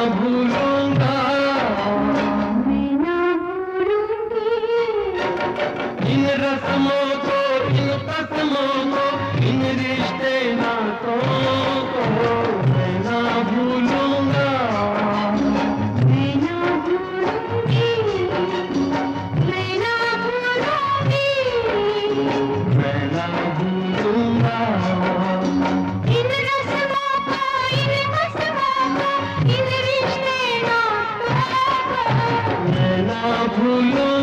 भूलूंगा, मैं ना भूलूंगी इन रस्मों को, इन कसमों को, इन रिश्ते नातों को मैं ना भूलूंगा, मैं ना भूलूंगी, मैं ना भूलूंगी मैं ना भूलूंगा इन रस्मों को, इन कसमों को, इन रिश्ते नातों को मैं ना भूलूंगा।